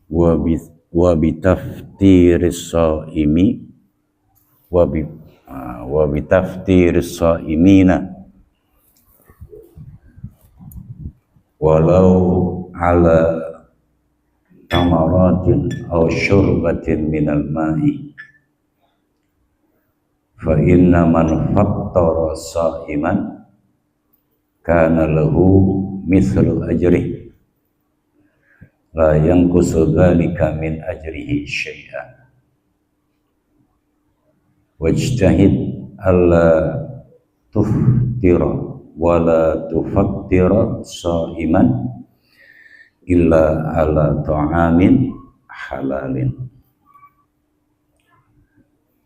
wa bitaftiris shaimi wa bitaftiris shaimina walau ala tamaratin aw syurbatin minal ma'i fa inna man fattara shaiman kana lahu mithlu ajrih la yanqusu dzalika min ajrihi syai'an wajtahid alla tuftira wala tufattira shaiman illa ala ta'amin halalin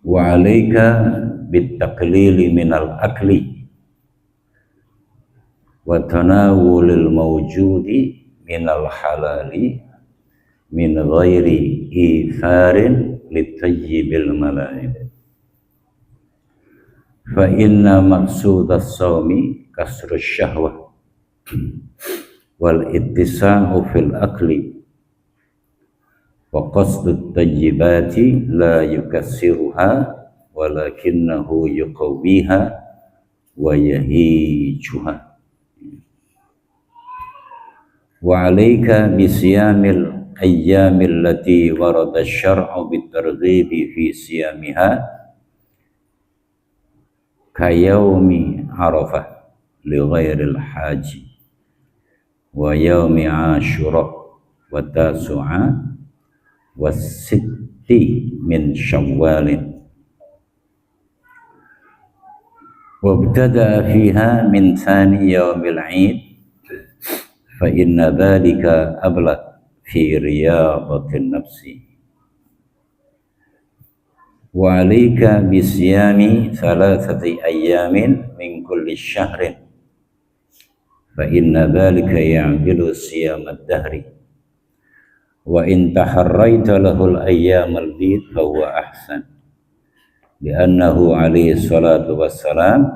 wa alayka bitaqlili minal akli wa tanawulil mawjudi minal halali min ghairi itharin litayyibil malaib fa inna maqsudas sawmi kasrus syahwah wal ittisa'u fil akli wa qasdut tayyibati la yukassiruha walakinnahu yuqawwiha wa yahijuha wa alayka bisiyamil ayyamil lati warada syar'u bitarghibi fi siyamiha kayaumi arafah li ghairil haji wa yaumi asyura wa tasu'a wa sitti min syawalin wa btada'a fiha min thani yaumil 'id fa inna dhalika ablag fi riyadatin nafsi wa alayka bisiyami thalathati ayyamin min kulli syahrin fa inna dhalika ya'dilu siyamad dahri wa in taharraita lahul ayyamal bid fa huwa ahsan li'annahu alaihi salatu wassalam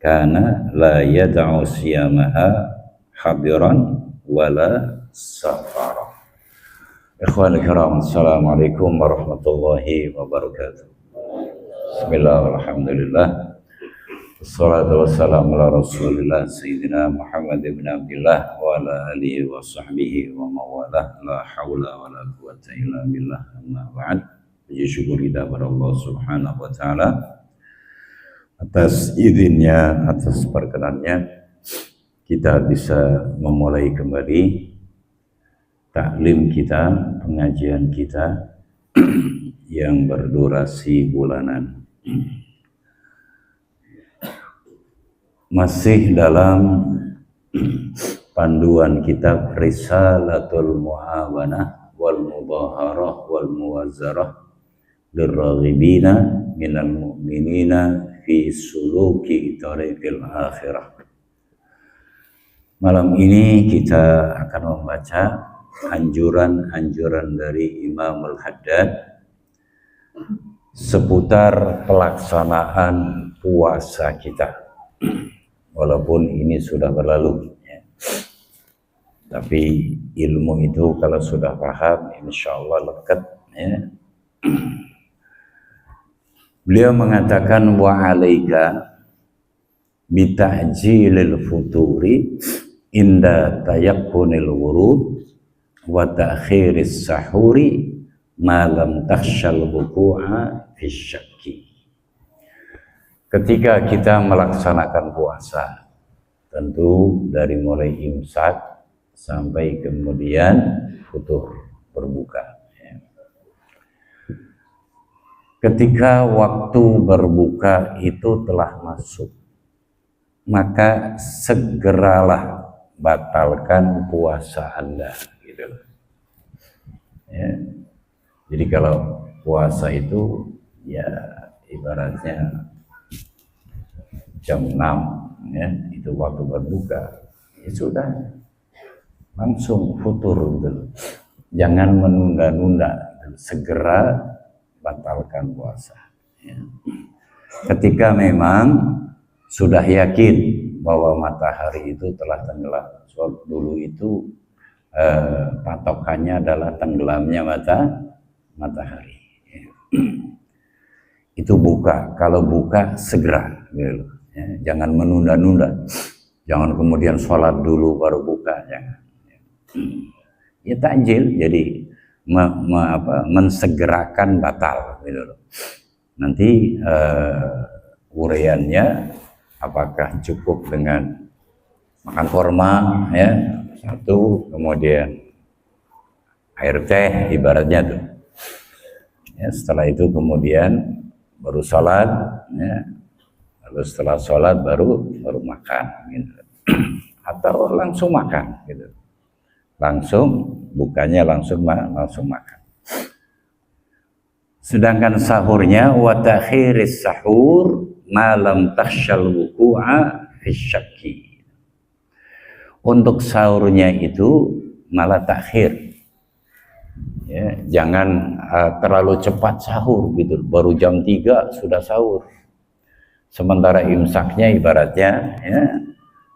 kana la yad'u siyamaha hadiran wala safara. Ikhwan kiram, assalamualaikum warahmatullahi wabarakatuh. Bismillah, alhamdulillah, wassalatu wassalamu ala rasulillah sayyidina Muhammad ibn Abdillah wa ala alihi wa sahbihi wa mawalah, la hawla wa la quwata illa billah, amma ba'd. Puji syukur kita kepada Allah subhanahu wa ta'ala atas izinnya, atas perkenannya kita bisa memulai kembali taklim kita, pengajian kita yang berdurasi bulanan. Masih dalam panduan kitab Risalatul Mu'awanah wal Mubaharah wal Muwazzarah lirraghibina minal mu'minina fi suluki tariqil akhirah. Malam ini kita akan membaca anjuran-anjuran dari Imam Al-Haddad seputar pelaksanaan puasa kita. Walaupun ini sudah berlalu, ya. Tapi ilmu itu kalau sudah paham, insya Allah lekat. Ya. Beliau mengatakan wa alaika bita'jilil futuri inda tayakkunil wurud wa ta'khiris sahuri ma lam takhshal wuku'a fi syakki. Ketika kita melaksanakan puasa, tentu dari mulai imsak sampai kemudian futur, berbuka. Ketika waktu berbuka itu telah masuk, maka segeralah batalkan puasa Anda, gitu. Ya. Jadi kalau puasa itu ya ibaratnya jam 6, ya, itu waktu berbuka, ya sudah langsung futur, gitu. Jangan menunda-nunda, segera batalkan puasa. Ya. Ketika memang sudah yakin bahwa matahari itu telah tenggelam. Sebab dulu itu patokannya adalah tenggelamnya matahari. Itu buka. Kalau buka segera, gitu. Ya, jangan menunda-nunda. Jangan kemudian sholat dulu baru buka. Jangan. Ya takjil, jadi mensegerakan batal, gitu loh. Nanti uraiannya apakah cukup dengan makan korma, ya satu, kemudian air teh ibaratnya tuh. Ya, setelah itu kemudian baru sholat, ya. Lalu setelah sholat baru makan, gitu. Atau langsung makan, gitu. Langsung bukanya langsung makan. Sedangkan sahurnya wa takhiris sahur malam takhsyal wuqu'a fi syakki. Untuk sahurnya itu malah takhir. Ya, jangan terlalu cepat sahur gitu. Baru jam 3 sudah sahur. Sementara imsaknya ibaratnya ya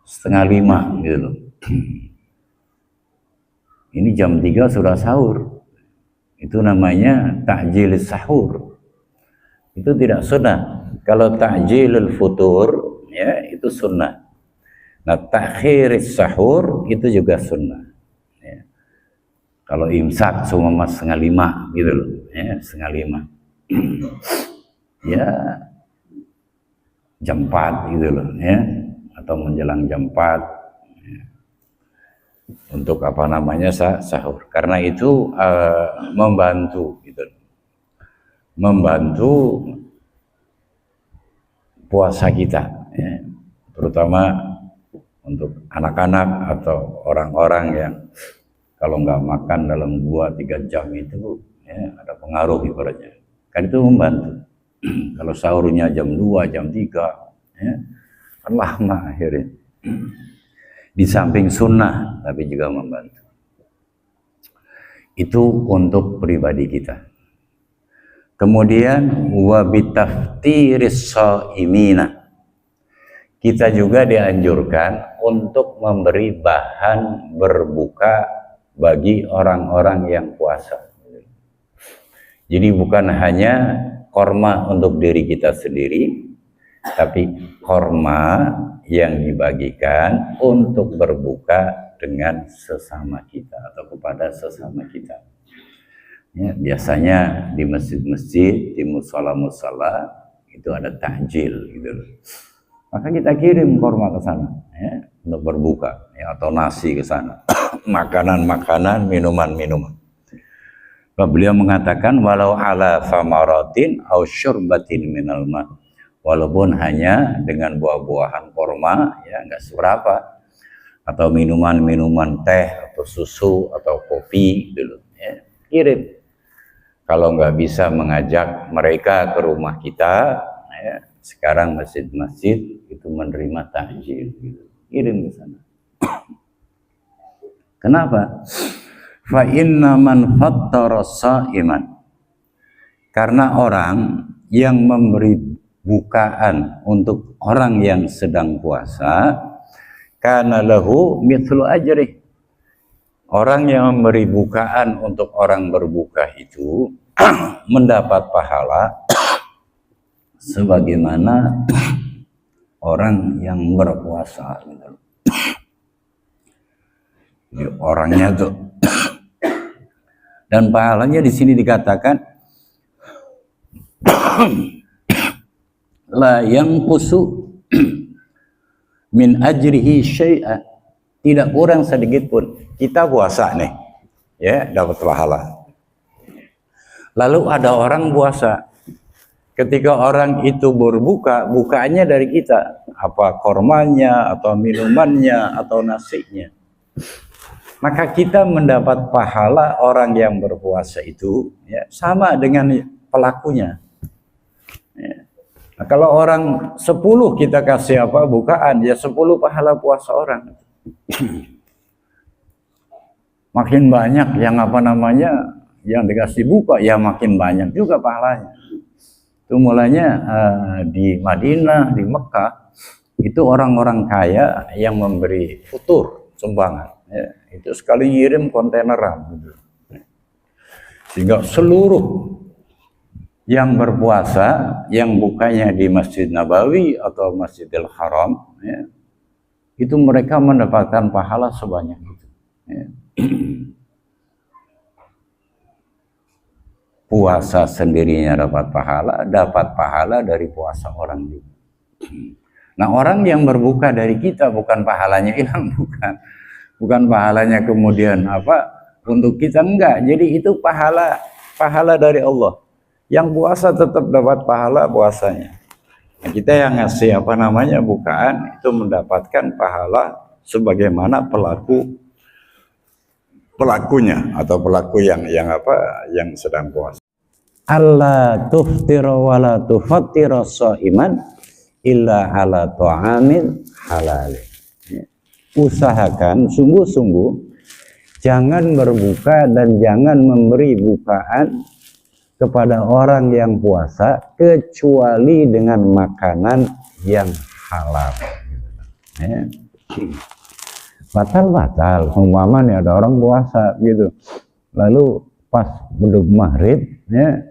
4:30 gitu loh. Ini jam 3 sudah sahur. Itu namanya ta'jilis sahur. Itu tidak sunnah. Kalau ta'jilul futur, ya itu sunnah. Nah, takhiris sahur itu juga sunnah. Ya. Kalau imsak cuma 4:30 gitu loh, ya 4:30. Ya jam 4 gitu loh, ya atau menjelang jam 4. Untuk apa namanya sahur, karena itu membantu gitu, membantu puasa kita, ya. Terutama untuk anak-anak atau orang-orang yang kalau nggak makan dalam 2-3 jam itu ya, ada pengaruh ibaratnya, kan itu membantu. Kalau sahurnya jam 2, jam 3 ya, kan lama akhirnya. Di samping sunnah, tapi juga membantu. Itu untuk pribadi kita. Kemudian wabitaftiris shaimina. Kita juga dianjurkan untuk memberi bahan berbuka bagi orang-orang yang puasa. Jadi bukan hanya korma untuk diri kita sendiri, tapi korma yang dibagikan untuk berbuka dengan sesama kita atau kepada sesama kita. Ya, biasanya di masjid-masjid, di musala-musala itu ada takjil gitu. Maka kita kirim korma ke sana, ya, untuk berbuka, ya, atau nasi ke sana, makanan-makanan, minuman-minuman. Beliau mengatakan walau ala famaratin au syurbatin minal ma'. Walaupun hanya dengan buah-buahan korma, ya nggak seberapa, atau minuman-minuman teh atau susu atau kopi dulu, ya, kirim. Kalau nggak bisa mengajak mereka ke rumah kita, ya, sekarang masjid-masjid itu menerima takjil, gitu. Kirim ke sana. Kenapa? Fa inna man fattara sha'iman. Karena orang yang memberi bukaan untuk orang yang sedang puasa, kana lahu mithlu ajri. Orang yang memberi bukaan untuk orang berbuka itu mendapat pahala sebagaimana orang yang berpuasa. Jadi orangnya tuh, dan pahalanya di sini dikatakan la yanqusu min ajrihi syai'a, tidak kurang sedikit pun. Kita puasa nih, ya, dapat pahala. Lalu ada orang puasa, ketika orang itu berbuka, bukaannya dari kita, apa kormanya atau minumannya atau nasinya, maka kita mendapat pahala orang yang berpuasa itu, ya, sama dengan pelakunya. Ya. Nah, kalau orang 10 kita kasih apa bukaan, ya 10 pahala puasa orang. Makin banyak yang apa namanya yang dikasih buka, ya makin banyak juga pahalanya. Itu mulanya di Madinah, di Mekah, itu orang-orang kaya yang memberi futur, sumbangan. Ya, itu sekali ngirim kontaineran. Gitu. Sehingga seluruh yang berpuasa, yang bukanya di Masjid Nabawi atau Masjidil Haram, ya, itu mereka mendapatkan pahala sebanyak itu. Ya. Puasa sendirinya dapat pahala dari puasa orang juga. Nah, orang yang berbuka dari kita bukan pahalanya hilang, bukan pahalanya kemudian untuk kita, enggak. Jadi itu pahala dari Allah. Yang puasa tetap dapat pahala puasanya. Nah, kita yang ngasih bukaan itu mendapatkan pahala sebagaimana pelakunya atau pelaku yang sedang puasa. Allah tuftira wa la tufattira shaiman illa ala ta'amin halal. Usahakan sungguh-sungguh jangan berbuka dan jangan memberi bukaan kepada orang yang puasa kecuali dengan makanan yang halal. Ya. Batal. Umpama nih ada orang puasa gitu, lalu pas beduk maghrib, ya,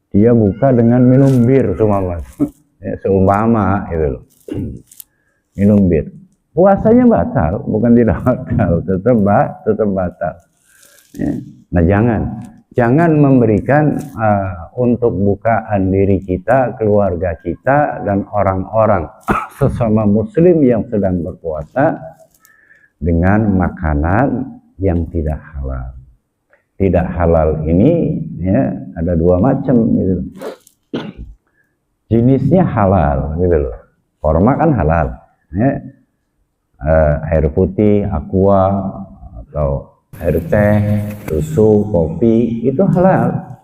dia buka dengan minum bir, seumpama itu loh, minum bir, puasanya batal, bukan tidak batal, tetap batal. Ya. Nah, jangan memberikan untuk bukaan diri kita, keluarga kita, dan orang-orang sesama muslim yang sedang berpuasa dengan makanan yang tidak halal. Tidak halal ini, ya, ada dua macam gitu. Jenisnya halal gitu loh. Forma kan halal, ya. Air putih, aqua, atau air teh, susu, kopi, itu halal.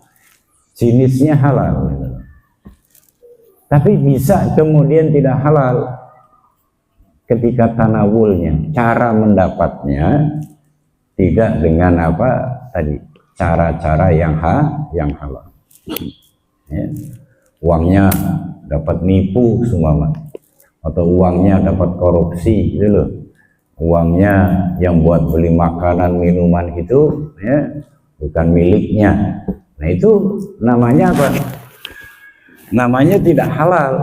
Jenisnya halal gitu. Tapi bisa kemudian tidak halal ketika tanawulnya, cara mendapatnya tidak dengan cara-cara yang halal. Ya. Uangnya dapat nipu semua, atau uangnya dapat korupsi gitu loh. Uangnya yang buat beli makanan minuman itu, ya, bukan miliknya. Nah, itu namanya apa? Namanya tidak halal.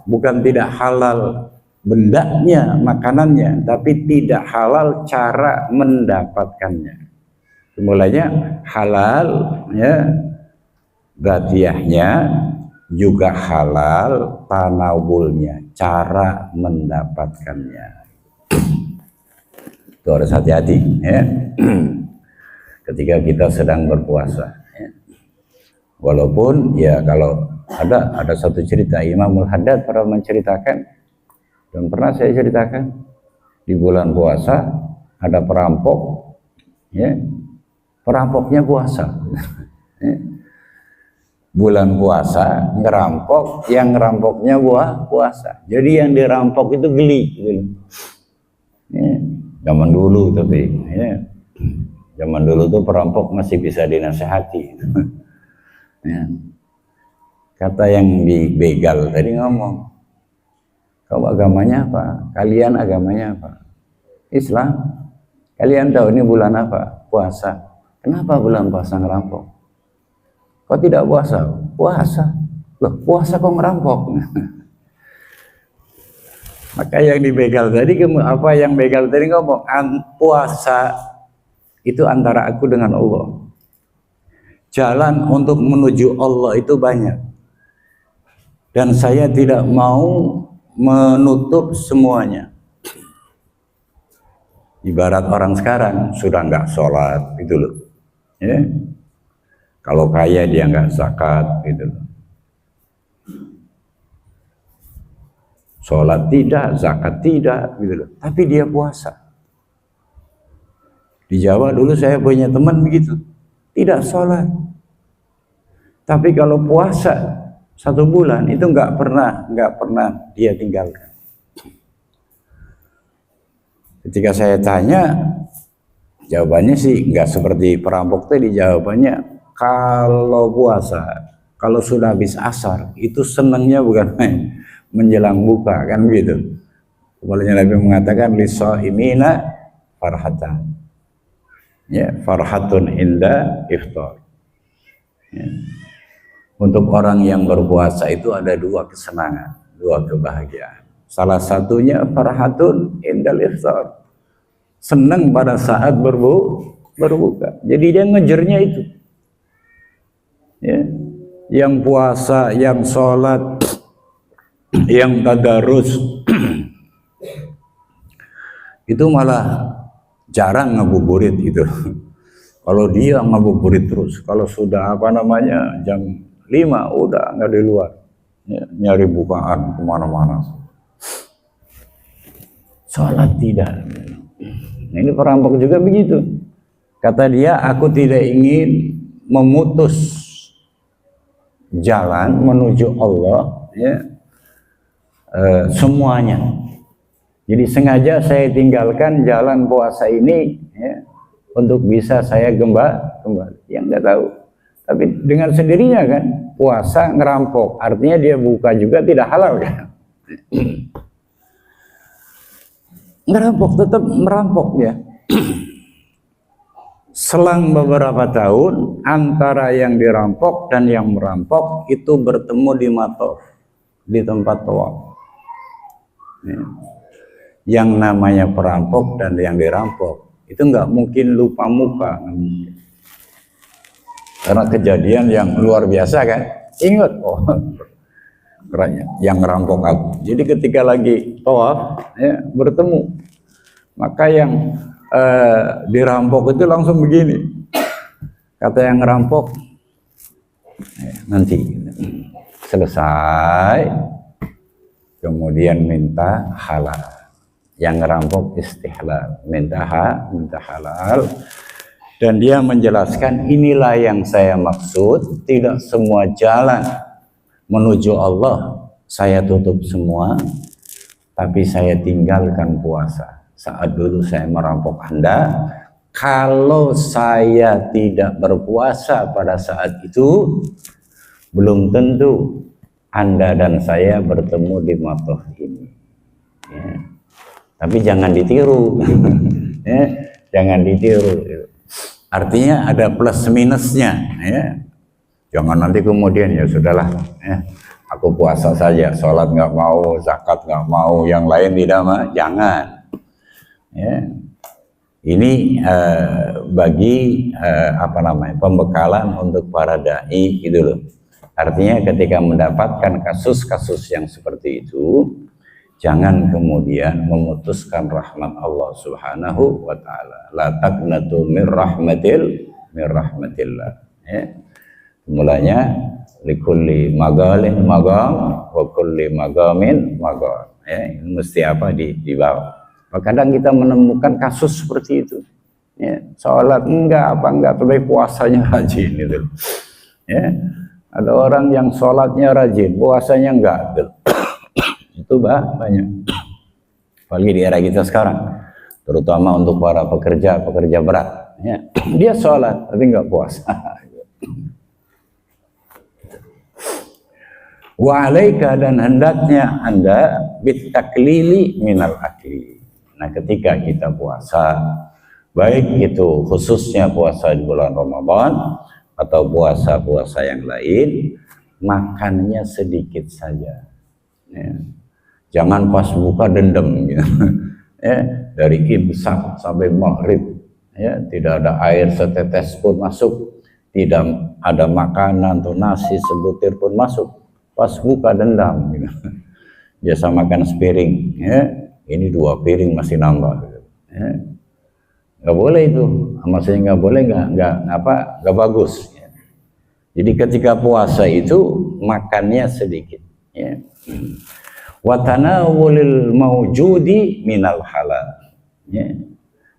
Bukan tidak halal bendanya, makanannya, tapi tidak halal cara mendapatkannya. Mulanya halal, ya, badiahnya juga halal, tanawulnya, cara mendapatkannya. Itu harus hati-hati, ya. Ketika kita sedang berpuasa, ya. Walaupun ya kalau ada satu cerita Imamul Haddad pernah menceritakan, dan pernah saya ceritakan, di bulan puasa ada perampok, ya, perampoknya puasa. Bulan puasa ngerampok, yang ngerampoknya puasa. Jadi yang dirampok itu geli gitu. Ya, zaman dulu, tapi ya, zaman dulu tuh perampok masih bisa dinasehati. Ya. Kata yang dibegal tadi ngomong, "Kau agamanya apa? Kalian agamanya apa?" "Islam." "Kalian tahu ini bulan apa?" "Puasa." "Kenapa bulan puasa ngerampok?" "Kau tidak puasa?" "Puasa." "Loh, puasa kok ngerampok?" Maka yang dibegal tadi, yang begal tadi ngomong, puasa itu antara aku dengan Allah. Jalan untuk menuju Allah itu banyak. Dan saya tidak mau menutup semuanya. Ibarat orang sekarang sudah nggak sholat gitu loh, ya. Kalau kaya dia nggak zakat gitu loh. Sholat tidak, zakat tidak gitu loh. Tapi dia puasa. Di Jawa dulu saya punya teman begitu, tidak sholat. Tapi kalau puasa 1 bulan itu nggak pernah dia tinggalkan. Ketika saya tanya, jawabannya sih nggak seperti perampok tadi. Jawabannya, kalau puasa, kalau sudah habis asar, itu senangnya bukan main, menjelang buka kan gitu. Kemarin Nabi mengatakan, "Lishaimina farhatan. Ya, farhatun inda iftar. Ya. Untuk orang yang berpuasa itu ada dua kesenangan, dua kebahagiaan. Salah satunya farhatun indal iftar. Senang pada saat berbuka. Jadi dia ngejarnya itu. Ya. Yang puasa, yang sholat, yang tadarus itu malah jarang ngabuburit itu. Kalau dia ngabuburit terus, kalau sudah jam 5 udah nggak di luar, ya, nyari bukaan kemana-mana. Sholat tidak. Nah, ini perampok juga begitu. Kata dia, aku tidak ingin memutus jalan menuju Allah, ya, semuanya. Jadi sengaja saya tinggalkan jalan puasa ini, ya, untuk bisa saya kembali. Yang nggak tahu. Tapi dengan sendirinya kan puasa ngerampok, artinya dia buka juga tidak halal kan. Ngerampok, tetap merampok ya. Selang beberapa tahun antara yang dirampok dan yang merampok itu bertemu di matof, di tempat tawaf. Ya. Yang namanya perampok dan yang dirampok itu nggak mungkin lupa muka, karena kejadian yang luar biasa kan. Ingat, oh, yang ngerampok aku. Jadi ketika lagi tawaf, ya, bertemu, maka yang dirampok itu langsung begini. Kata yang ngerampok, nanti selesai, kemudian minta halal. Yang ngerampok istihlal, minta halal. Dan dia menjelaskan, inilah yang saya maksud, tidak semua jalan menuju Allah saya tutup semua, tapi saya tinggalkan puasa. Saat dulu saya merampok Anda, kalau saya tidak berpuasa pada saat itu, belum tentu Anda dan saya bertemu di matof ini. Ya. Tapi jangan ditiru, ya, jangan ditiru. Artinya ada plus minusnya, ya. Jangan nanti kemudian ya sudahlah, ya, aku puasa saja, sholat nggak mau, zakat nggak mau, yang lain tidak mau, jangan. Ya. Ini bagi pembekalan untuk para dai gitu loh. Artinya ketika mendapatkan kasus-kasus yang seperti itu, jangan kemudian memutuskan rahmat Allah Subhanahu wa taala. La taqnatu min rahmatillah. Ya. Mulanya likulli magalin magam wa kulli magamin magam. Ya, ini mesti di bawah. Kadang kita menemukan kasus seperti itu. Ya, sholat enggak tapi puasanya rajin itu. Ya. Ada orang yang sholatnya rajin, puasanya enggak. Itu banyak, apalagi di era kita sekarang, terutama untuk para pekerja berat, ya. Dia sholat tapi nggak puasa. Wa alaika, dan hendaknya Anda bitaklili minal akli. Nah, ketika kita puasa, baik itu khususnya puasa di bulan Ramadan atau puasa-puasa yang lain, makannya sedikit saja. Ya. Jangan pas buka dendam, ya. Ya, dari imsak sampai maghrib, ya, tidak ada air setetes pun masuk, tidak ada makanan atau nasi sebutir pun masuk. Pas buka dendam, gitu. Biasa makan sepiring, ya, ini 2 piring masih nambah. Ya. Nggak boleh itu, maksudnya nggak boleh, nggak bagus. Ya. Jadi ketika puasa itu makannya sedikit. Ya. Wa tanawulil maujudi minal halal. Ya.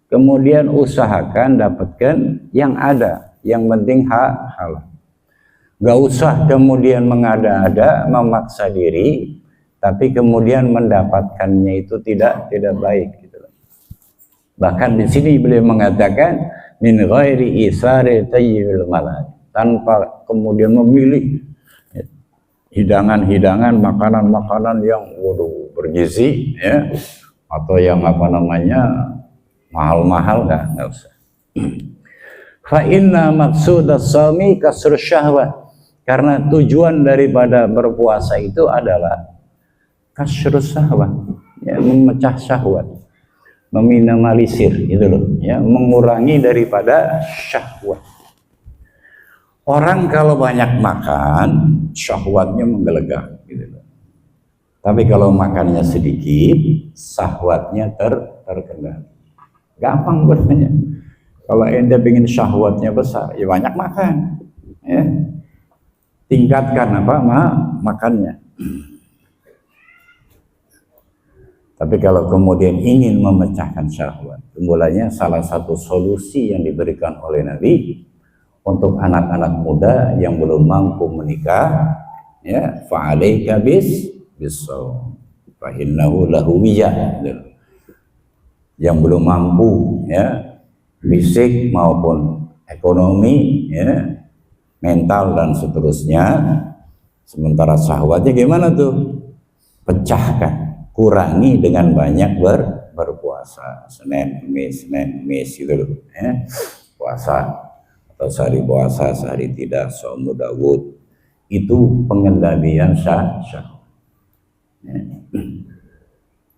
Kemudian usahakan dapatkan yang ada, yang penting halal. Gak usah kemudian mengada-ada, memaksa diri, tapi kemudian mendapatkannya itu tidak baik. Gitu. Bahkan di sini beliau mengatakan min ghairi isari tayyibil malak, tanpa kemudian memilih hidangan-hidangan, makanan-makanan yang bergizi, ya, atau yang mahal-mahal nggak usah. Fa inna maqsudas shaumi kasrus syahwat, karena tujuan daripada berpuasa itu adalah kasrus syahwat, ya, memecah syahwat, meminimalisir itu loh, ya, mengurangi daripada syahwat. Orang kalau banyak makan syahwatnya menggelegak gitu loh. Tapi kalau makannya sedikit syahwatnya terkendali. Gampang bertanya. Kalau ente ingin syahwatnya besar, ya banyak makan, ya. Tingkatkan makannya. Tapi kalau kemudian ingin memecahkan syahwat, mulanya salah satu solusi yang diberikan oleh Nabi untuk anak-anak muda yang belum mampu menikah, ya, fa'alaika bis-shaum fa innahu lahu wiyah. Yang belum mampu, ya, fisik maupun ekonomi, ya, mental dan seterusnya. Sementara syahwatnya gimana tuh? Pecahkan, kurangi dengan banyak berpuasa. Senin, Kamis gitu loh, ya. Puasa atau sehari puasa, sehari tidak, shaum Daud. Itu pengendalian syahwat. Ya.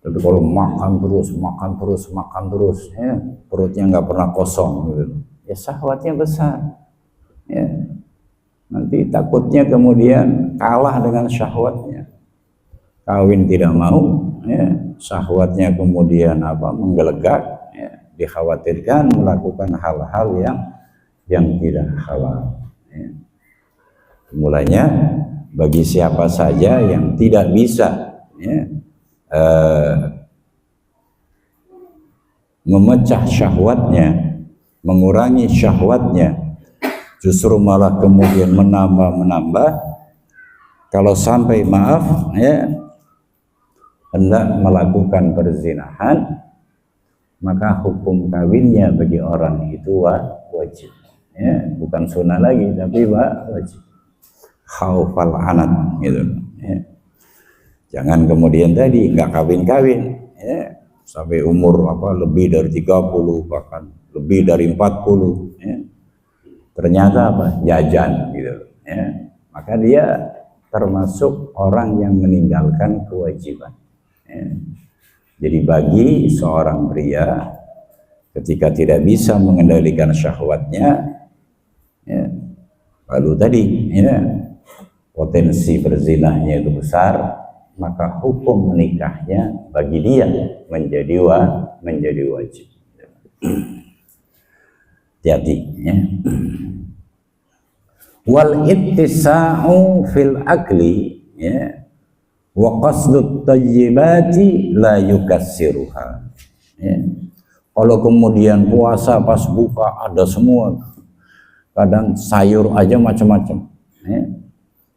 Tapi kalau makan terus, ya, perutnya nggak pernah kosong, gitu, ya syahwatnya besar, ya. Nanti takutnya kemudian kalah dengan syahwatnya, kawin tidak mau, ya, syahwatnya kemudian menggelegak, ya, dikhawatirkan melakukan hal-hal yang tidak halal, ya. Mulanya bagi siapa saja yang tidak bisa, ya, memecah syahwatnya, mengurangi syahwatnya, justru malah kemudian menambah, kalau sampai maaf, ya, hendak melakukan perzinahan, maka hukum kawinnya bagi orang itu wajib, ya, bukan sunnah lagi tapi wajib, khaufal anat gitu, ya. Jangan kemudian tadi nggak kawin-kawin, ya, sampai umur lebih dari 30, bahkan lebih dari 40, ya. Ternyata jajan gitu, ya. Maka dia termasuk orang yang meninggalkan kewajiban, ya. Jadi bagi seorang pria ketika tidak bisa mengendalikan syahwatnya, ya, lalu tadi, ya, potensi berzinahnya itu besar, maka hukum menikahnya bagi dia menjadi wajib. Hati-hati, ya. Wal ittisa'u fil akli, ya, wa qasdut tayyibati la yukassiruha, ya. Kalau kemudian puasa pas buka ada semua, kadang sayur aja macam-macam, ya.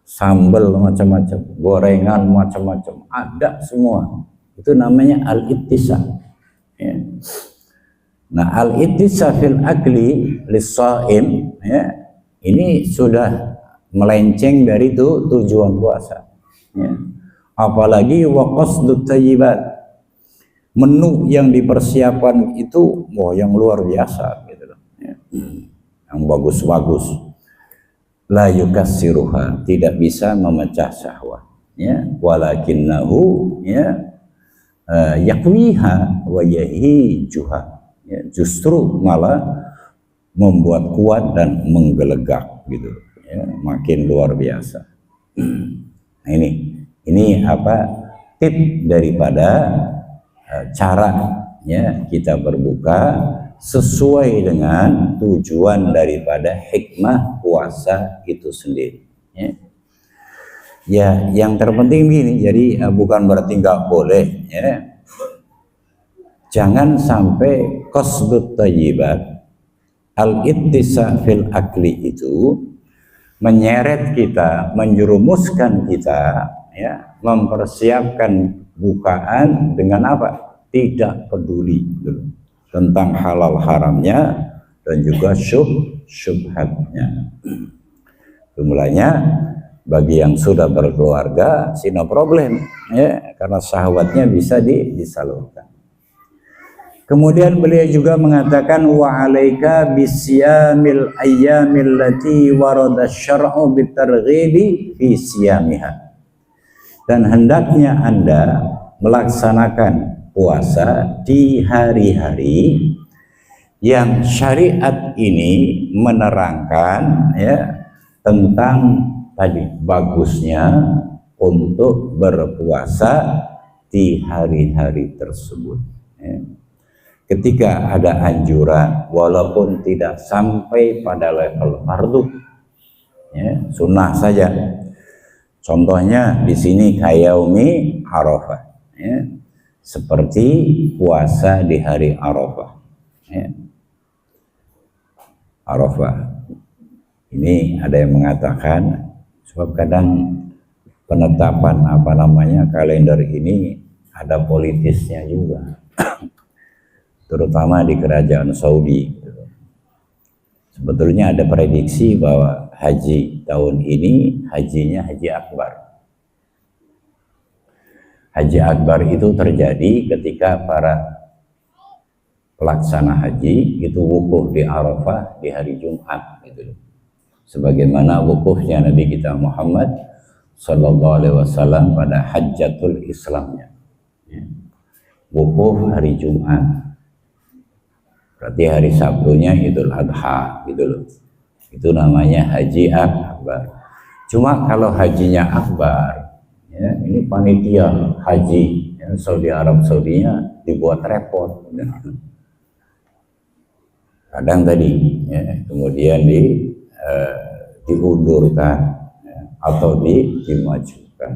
Sambal macam-macam, gorengan macam-macam, ada semua. Itu namanya al-ittisa, ya. Nah, al-ittisa fil akli lis-shaim, ya, ini sudah melenceng dari tujuan puasa, ya. Apalagi wa qasdut thayyibat, menu yang dipersiapkan itu yang luar biasa gitu loh, ya. Yang bagus-bagus. La yukassiruha, tidak bisa memecah syahwat, ya, walakinnahu, ya, yakwiha wa yahijuha, ya, justru malah membuat kuat dan menggelegak gitu, ya, makin luar biasa. Nah, ini tip daripada cara, ya, kita berbuka sesuai dengan tujuan daripada hikmah puasa itu sendiri, ya. Ya, yang terpenting begini, jadi bukan berarti nggak boleh, ya, jangan sampai qasdut thayyibat, al-ittisa fil akli itu menyeret kita, menjerumuskan kita, ya, mempersiapkan bukaan dengan tidak peduli gitu tentang halal haramnya dan juga syubhatnya. Mulanya bagi yang sudah berkeluarga no problem, ya, karena syahwatnya bisa disalurkan. Kemudian beliau juga mengatakan wa 'alaika bisyamil ayyamil lati warada syar'u bitarghibi fi siyamiha. Dan hendaknya Anda melaksanakan puasa di hari-hari yang syariat ini menerangkan ya tentang tadi bagusnya untuk berpuasa di hari-hari tersebut ya. Ketika ada anjuran walaupun tidak sampai pada level fardu ya, sunnah saja. Contohnya di sini kayaumi Arafah ya, seperti puasa di hari Arafah ya. Arafah ini ada yang mengatakan sebab kadang penetapan kalender ini ada politisnya juga terutama di kerajaan Saudi. Sebetulnya ada prediksi bahwa haji tahun ini hajinya haji akbar. Haji akbar itu terjadi ketika para pelaksana haji itu wukuf di Arafah di hari Jumat gitu. Sebagaimana wukufnya Nabi kita Muhammad sallallahu alaihi wasallam pada hajjatul Islamnya. Wukuf hari Jumat. Berarti hari Sabtunya Idul Adha gitu loh. Itu namanya haji akbar. Cuma kalau hajinya akbar ya, ini panitia haji ya, Saudi Arab Saudinya dibuat repot ya. Kadang tadi ya, kemudian diundurkan ya, atau dimajukan.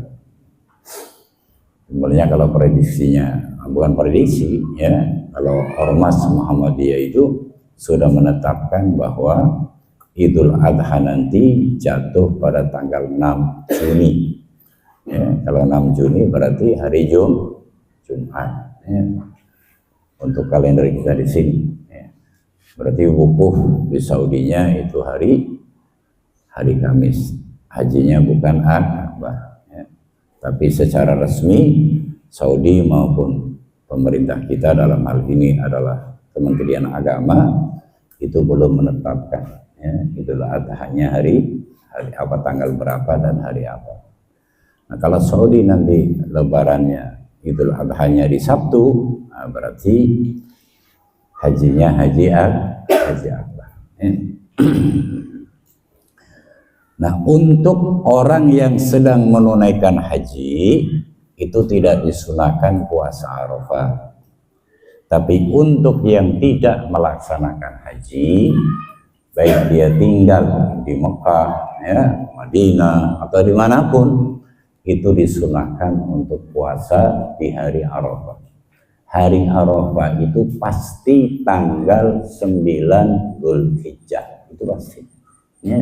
Sebenarnya kalau prediksinya bukan prediksi ya, kalau Ormas Muhammadiyah itu sudah menetapkan bahwa Idul Adha nanti jatuh pada tanggal 6 Juni ya, kalau 6 Juni berarti hari Jumat ya, untuk kalender kita di sini ya. Berarti wukuf di Saudinya itu hari Kamis, hajinya bukan akbar ya. Tapi secara resmi Saudi maupun pemerintah kita dalam hal ini adalah Kementerian Agama itu belum menetapkan ya, Idul Adha-nya hari apa, tanggal berapa dan hari apa. Nah, kalau Saudi nanti lebarannya Idul Adha-nya di Sabtu, nah berarti hajinya haji akbar ya. Nah, untuk orang yang sedang menunaikan haji itu tidak disunahkan puasa Arafah. Tapi untuk yang tidak melaksanakan haji, baik dia tinggal di Mekah, ya, Madinah atau dimanapun, itu disunahkan untuk puasa di hari Arafah. Hari Arafah itu pasti tanggal 9 Dzulhijjah, itu pasti. Ya.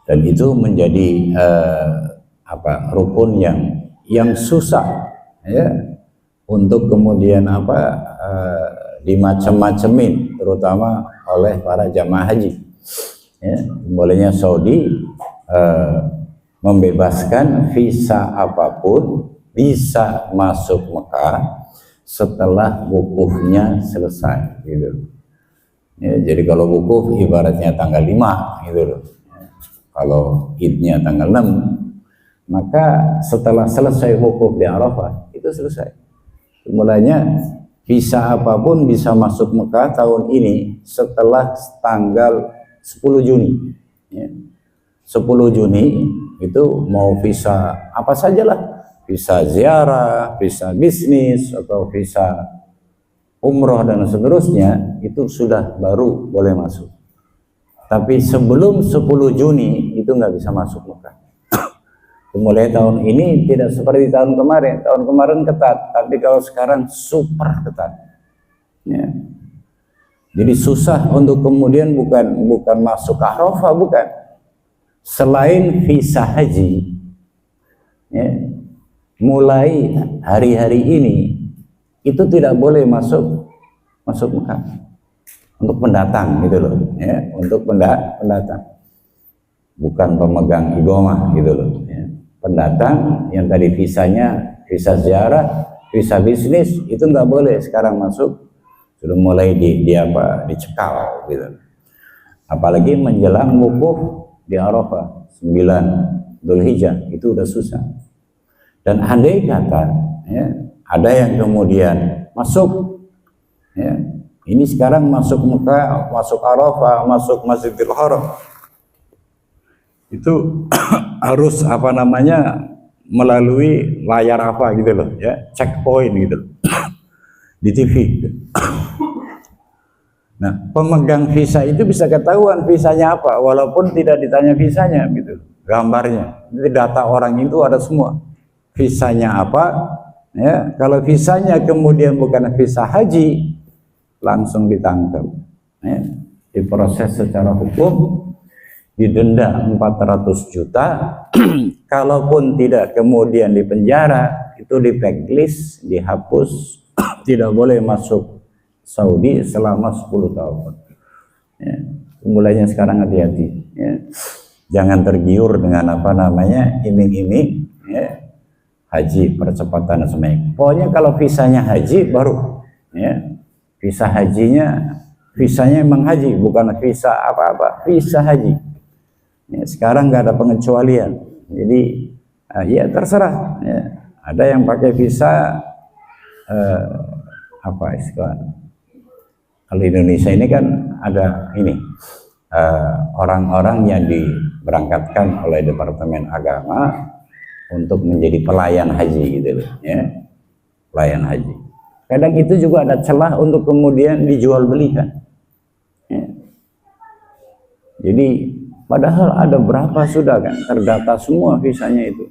Dan itu menjadi rukun yang susah ya untuk kemudian dimacem-macemin terutama oleh para jamaah haji ya. Bolehnya Saudi membebaskan visa apapun bisa masuk Mekah setelah wukufnya selesai gitu ya. Jadi kalau wukuf ibaratnya tanggal 5 gitu loh, kalau idnya tanggal 6, maka setelah selesai wukuf di Arafah itu selesai. Mulanya visa apapun bisa masuk Mekah tahun ini setelah tanggal 10 Juni ya. 10 Juni itu mau visa apa sajalah, visa ziarah, visa bisnis atau visa umroh dan seterusnya, itu sudah baru boleh masuk. Tapi sebelum 10 Juni itu nggak bisa masuk Mekah. Mulai tahun ini tidak seperti tahun kemarin. Tahun kemarin ketat, tapi kalau sekarang super ketat. Ya. Jadi susah untuk kemudian bukan masuk Arafah, bukan. Selain visa haji, ya, mulai hari-hari ini itu tidak boleh masuk Mekah. Untuk pendatang gitu loh ya, untuk pendatang, bukan pemegang iqamah gitu loh ya. Pendatang yang tadi visanya visa ziarah visa bisnis itu nggak boleh sekarang masuk, sudah mulai dicekal gitu. Apalagi menjelang wukuf di Arafah 9 Dzulhijjah itu udah susah. Dan andai kata ya, ada yang kemudian masuk ya, ini sekarang masuk Mekah, masuk Arafah, masuk Masjidil Haram, itu harus melalui layar apa gitu loh ya, checkpoint gitu di TV. Nah, pemegang visa itu bisa ketahuan visanya apa walaupun tidak ditanya visanya gitu, gambarnya. Jadi data orang itu ada semua, visanya apa ya. Kalau visanya kemudian bukan visa haji, langsung ditangkap ya, diproses secara hukum, didenda 400 juta. Kalaupun tidak kemudian dipenjara, itu di blacklist, dihapus, tidak boleh masuk Saudi selama 10 tahun ya. Mulainya sekarang hati-hati ya. Jangan tergiur dengan iming-iming ya, haji, percepatan dan sebagainya. Pokoknya kalau visanya haji baru ya, visanya emang haji, bukan visa apa-apa, visa haji ya. Sekarang nggak ada pengecualian. Jadi ya terserah ya. Ada yang pakai visa kalau Indonesia ini kan ada ini orang-orang yang diberangkatkan oleh Departemen Agama untuk menjadi pelayan haji gitu loh ya, pelayan haji. Kadang itu juga ada celah untuk kemudian dijual belikan ya. Jadi padahal ada berapa sudah kan terdata semua visanya itu.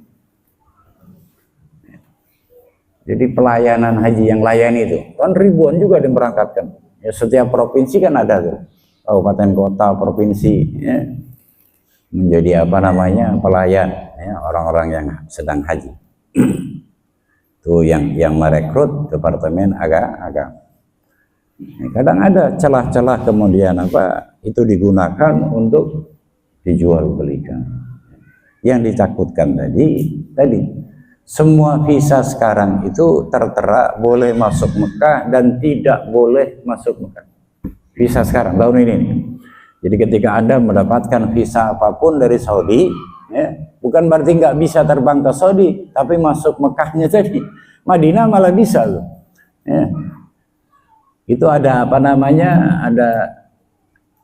Jadi pelayanan haji yang layani itu kan ribuan juga yang berangkatkan ya, setiap provinsi kan ada tuh, kabupaten kota provinsi ya, menjadi pelayan ya, orang-orang yang sedang haji. Tuh yang merekrut Departemen Agama. Kadang ada celah-celah kemudian itu digunakan untuk dijual belikan. Yang ditakutkan tadi semua visa sekarang itu tertera boleh masuk Mekah dan tidak boleh masuk Mekah. Visa sekarang tahun ini. Jadi ketika Anda mendapatkan visa apapun dari Saudi ya, bukan berarti nggak bisa terbang ke Saudi, tapi masuk Mekahnya tadi, Madinah malah bisa loh ya. Itu ada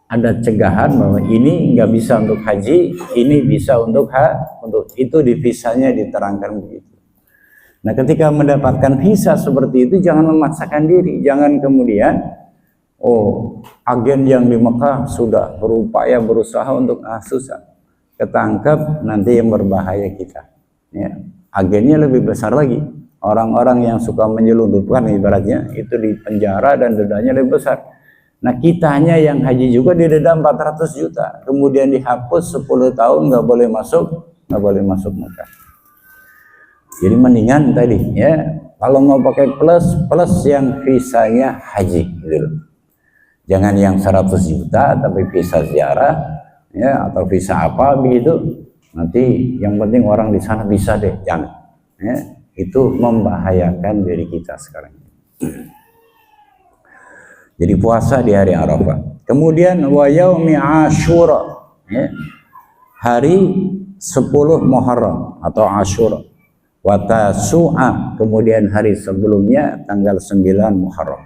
ada cegahan bahwa ini nggak bisa untuk haji, ini bisa untuk itu di visanya diterangkan begitu. Nah, ketika mendapatkan visa seperti itu jangan memaksakan diri, jangan kemudian agen yang di Mekah sudah berupaya berusaha untuk susah, ketangkep nanti yang berbahaya kita. Ya, agennya lebih besar lagi. Orang-orang yang suka menyelundupkan ibaratnya itu di penjara dan dendanya lebih besar. Nah, kitanya yang haji juga didenda 400 juta, kemudian dihapus 10 tahun nggak boleh masuk Mekah. Jadi mendingan tadi ya, kalau mau pakai plus yang visanya haji gitu. Jangan yang 100 juta tapi visa ziarah ya, atau visa apa begitu. Nanti yang penting orang di sana bisa deh, jangan. Ya, itu membahayakan diri kita sekarang. Jadi puasa di hari Arafah. Kemudian wa yaumi Asyura ya, hari 10 Muharram atau Asyura. Wa Tasu'a, kemudian hari sebelumnya tanggal 9 Muharram.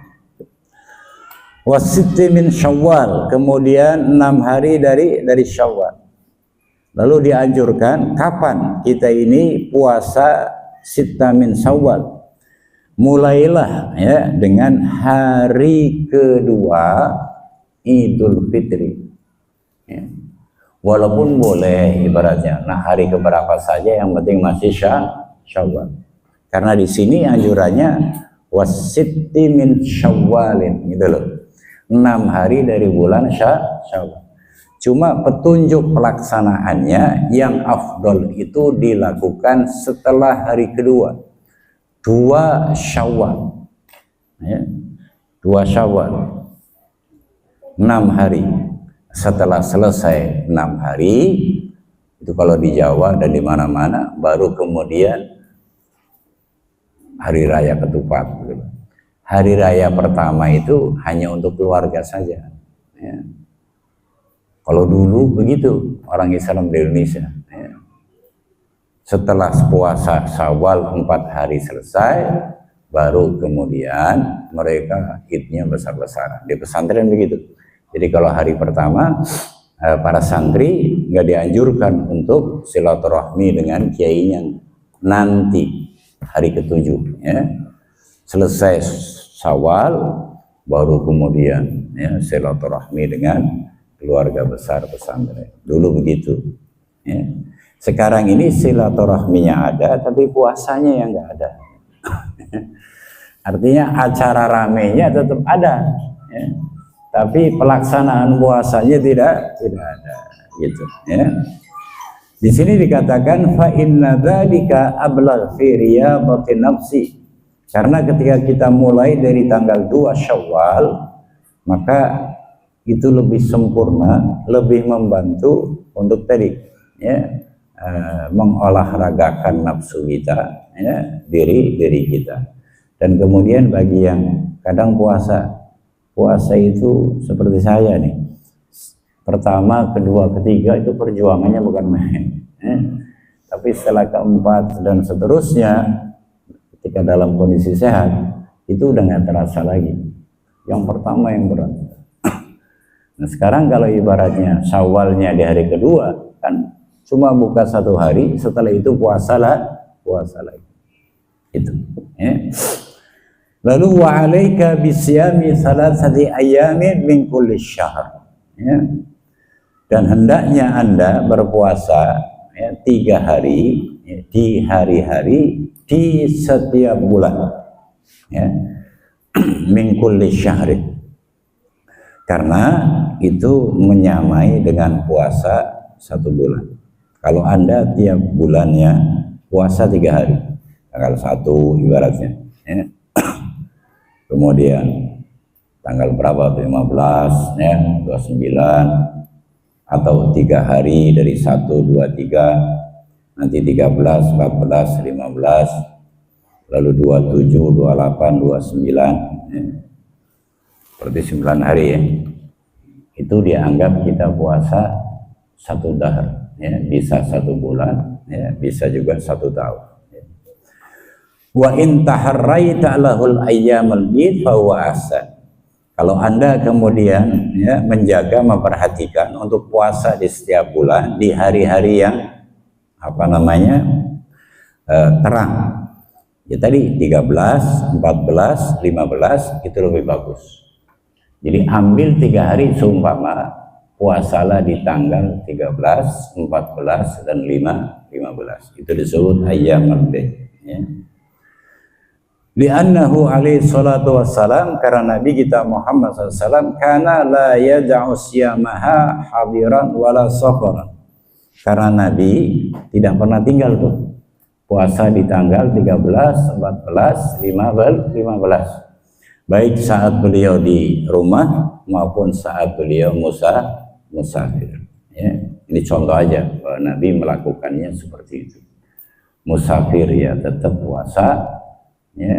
Wa sitti min Syawal, kemudian 6 hari dari Syawal. Lalu dianjurkan kapan kita ini puasa sitta min Syawal? Mulailah ya dengan hari kedua Idul Fitri ya. Walaupun boleh ibaratnya hari keberapa saja, yang penting masih Syawal. Karena di sini anjurannya wasitti min Syawalin gitu loh. 6 hari dari bulan Syawal. Cuma petunjuk pelaksanaannya yang afdol itu dilakukan setelah hari kedua, 2 Syawal ya, 2 Syawal 6 hari. Setelah selesai 6 hari itu kalau di Jawa dan di mana-mana, baru kemudian hari raya ketupat. Hari raya pertama itu hanya untuk keluarga saja. Ya. Kalau dulu begitu orang Islam di Indonesia. Ya. Setelah puasa Syawal 4 hari selesai, baru kemudian mereka idnya besar-besaran. Di pesantren begitu. Jadi kalau hari pertama para santri nggak dianjurkan untuk silaturahmi dengan kiainya nanti hari ke-7. Ya. Selesai Syawal, baru kemudian ya, silaturahmi dengan keluarga besar pesantren. Dulu begitu. Ya. Sekarang ini silaturahminya ada, tapi puasanya yang nggak ada. Artinya acara ramenya tetap ada, ya. Tapi pelaksanaan puasanya tidak ada, gitu. Ya. Di sini dikatakan fa inna dzalika ablagh fi riyadati nafsi. Karena ketika kita mulai dari tanggal 2 Syawal, maka itu lebih sempurna, lebih membantu untuk tadi, ya, mengolahragakan nafsu kita, ya, diri kita. Dan kemudian bagi yang kadang puasa itu seperti saya nih, pertama, kedua, ketiga itu perjuangannya bukan main, ya. Tapi setelah keempat dan seterusnya, ketika dalam kondisi sehat, itu udah nggak terasa lagi. Yang pertama yang berat. Nah sekarang kalau ibaratnya Syawalnya di hari kedua, kan cuma buka 1 hari, setelah itu puasa lagi. Itu. Ya. Lalu wa 'alaika bisyami 3 ayyamin min kulli syahr. Ya. Dan hendaknya Anda berpuasa, ya, 3 hari, ya, di hari-hari di setiap bulan, ya, min kulli syahri, karena itu menyamai dengan puasa 1 bulan. Kalau Anda tiap bulannya puasa 3 hari, tanggal 1 ibaratnya, ya. Kemudian tanggal berapa, 15, ya, 29, atau 3 hari dari 1, 2, 3, nanti 13, 14, 15, lalu 27, 28, 29, ya. Berarti 9 hari, ya. Itu dianggap kita puasa 1 dahar, ya. Bisa 1 bulan, ya. Bisa juga 1 tahun, ya. Wa in taharraita lahul ayyamal bid fa huwa ahsan. Kalau Anda kemudian, ya, menjaga, memperhatikan untuk puasa di setiap bulan di hari-hari yang terang, ya tadi 13, 14, 15 itu lebih bagus. Jadi ambil 3 hari, seumpama puasalah di tanggal 13, 14 dan 15. Itu disebut ayyamul bid, ya. Li'annahu alaihi salatu wassalam, karena Nabi kita Muhammad SAW kana la yada'u siyamaha hadiran wala safaran. Karena Nabi tidak pernah tinggal tuh puasa di tanggal 13, 14, 15, baik saat beliau di rumah maupun saat beliau musafir, ya. Ini contoh aja bahwa Nabi melakukannya seperti itu. Musafir ya tetap puasa, ya,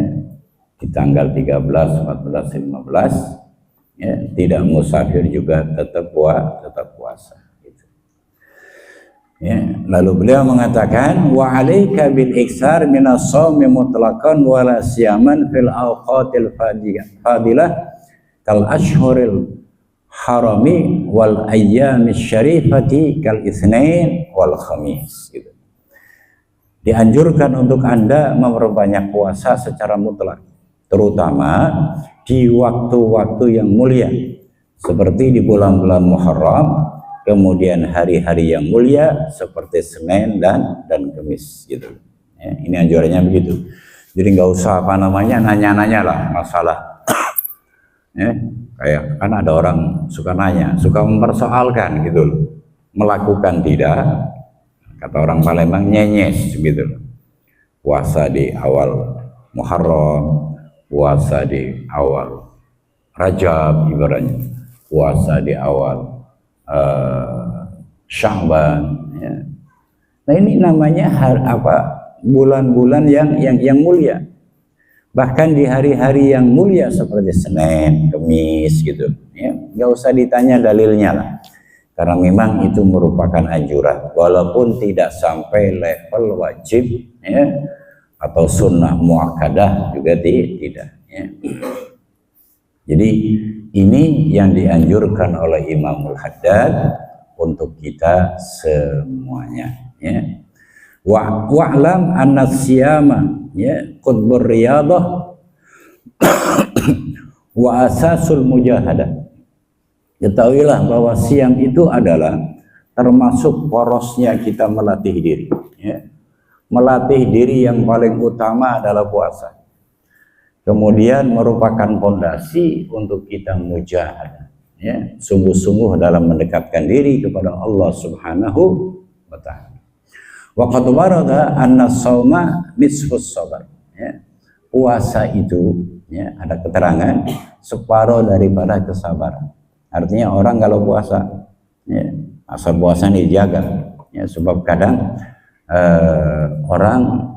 di tanggal 13, 14, 15, ya. Tidak musafir juga tetap puasa, gitu. Ya. Lalu beliau mengatakan wa 'alaika bil iksar minas shaumi mutlaqan wa la siyaman fil awqatil fadilah kal ashhuril harami wal ayyamis syarifati kal itsnain wal khamis, gitu. Dianjurkan untuk Anda memperbanyak puasa secara mutlak, terutama di waktu-waktu yang mulia seperti di bulan-bulan Muharram, kemudian hari-hari yang mulia seperti Senin dan Kamis, gitu. Ya, ini anjurannya begitu. Jadi nggak usah nanya-nanya lah masalah. Ya, kayak kan ada orang suka nanya, suka mempersoalkan gitu loh. Melakukan tidak, kata orang Palembang, nyenyes gitu loh. Puasa di awal Muharram, puasa di awal Rajab ibaratnya, puasa di awal Sya'ban, ya. Nah ini namanya bulan-bulan yang mulia. Bahkan di hari-hari yang mulia seperti Senin, Kamis gitu, ya, nggak usah ditanya dalilnya lah. Karena memang itu merupakan anjuran, walaupun tidak sampai level wajib, ya, atau sunnah muakkadah juga tidak. Ya. Jadi ini yang dianjurkan oleh Imamul Haddad untuk kita semuanya. Ya. Wa'lam anna siyama, ya, qutbur riyadah wa asasul mujahadah. Ketahuilah bahwa siam itu adalah termasuk porosnya kita melatih diri, ya. Melatih diri yang paling utama adalah puasa. Kemudian merupakan fondasi untuk kita mujahadah, ya, sungguh-sungguh dalam mendekatkan diri kepada Allah Subhanahu wa ta'ala. Wa qad warada anna shauma nisfus sabar, ya. Puasa itu, ya, ada keterangan separuh daripada kesabaran. Artinya orang kalau puasa, ya, asal puasa dijaga, ya, sebab kadang orang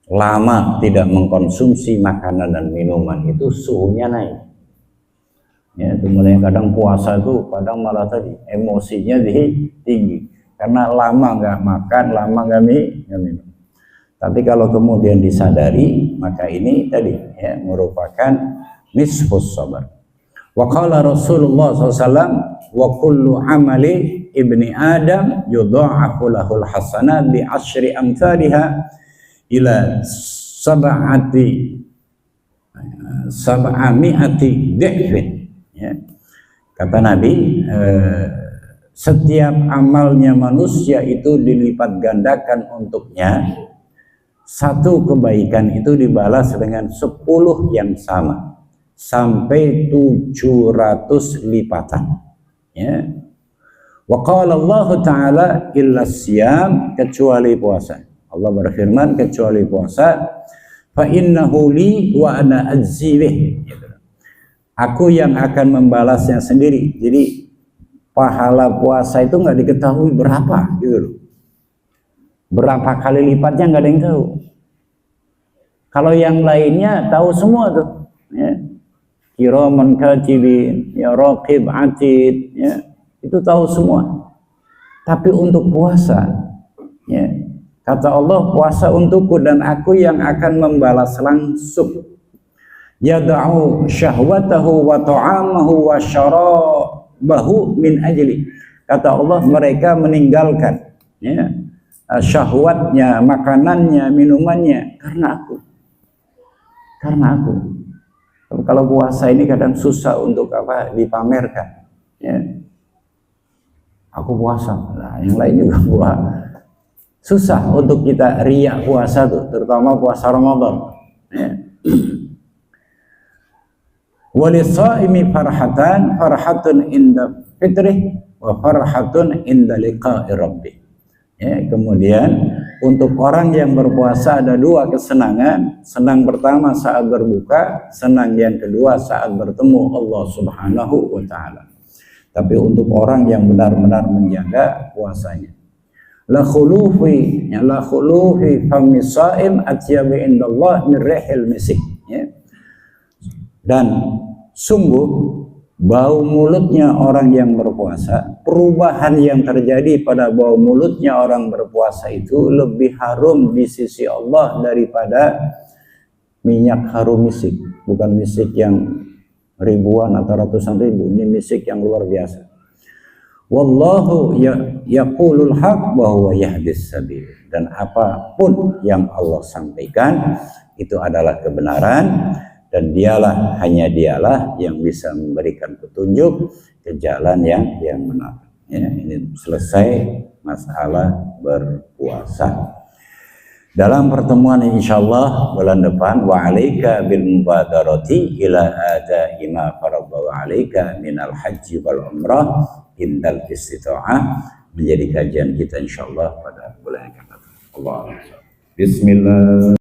lama tidak mengkonsumsi makanan dan minuman itu suhunya naik. Ya, kemudian kadang puasa itu kadang malah tadi emosinya tinggi karena lama nggak makan, lama nggak minum. Tapi kalau kemudian disadari, maka ini tadi, ya, merupakan nisfus sabar. Wa qala Rasulullah SAW, wa kullu amali ibni Adam yudha'afu lahul hasanat bi asyri amthaliha ila sab'ami'ati dhifin, ya. Kata Nabi, setiap amalnya manusia itu dilipat gandakan untuknya. Satu kebaikan itu dibalas dengan 10 yang sama, sampai 700 lipatan, ya. Wa qala Allah Ta'ala illa siyam, kecuali puasa. Allah berfirman, kecuali puasa, fa innahu li wa ana ajzi bih, gitu. Aku yang akan membalasnya sendiri. Jadi pahala puasa itu nggak diketahui berapa, gitu. Berapa kali lipatnya nggak ada yang tahu. Kalau yang lainnya tahu semua tuh, ya. Kiraman katibin, ya, raqib atid, ya, itu tahu semua. Tapi untuk puasa, ya, kata Allah, puasa untukku dan aku yang akan membalas langsung. Yada'u syahwatahu wa ta'amahu wa syarabahu min ajli. Kata Allah, mereka meninggalkan, ya, syahwatnya, makanannya, minumannya karena aku. Karena aku. Kalau puasa ini kadang susah untuk dipamerkan, ya. Aku puasa, nah, yang lain juga puasa. Susah untuk kita riya puasa tuh, terutama puasa Ramadan, ya. Walisaimi farhatun inda fitrih wa farhatun inda liqa'i rabbih. Ya, kemudian untuk orang yang berpuasa ada 2 kesenangan. Senang pertama saat berbuka, senang yang kedua saat bertemu Allah Subhanahu wa ta'ala. Tapi untuk orang yang benar-benar menjaga puasanya, la khulufi fami shaim atyabi indallah min rihil misik, ya. Dan sungguh bau mulutnya orang yang berpuasa, perubahan yang terjadi pada bau mulutnya orang berpuasa itu lebih harum di sisi Allah daripada minyak harum misik. Bukan misik yang ribuan atau ratusan ribu, ini misik yang luar biasa. Wallahu yaqulul haq wa huwa yahdis sabil. Dan apapun yang Allah sampaikan itu adalah kebenaran, dan hanya dialah yang bisa memberikan petunjuk ke jalan yang benar. Ya, ini selesai masalah berpuasa. Dalam pertemuan insyaallah bulan depan, wa 'alaika bil mubadarati ila ada'i ma faradallahu 'alaika minal haji wal umrah indal istita'ah, menjadi kajian kita insyaallah pada bulan yang akan datang. Bismillah.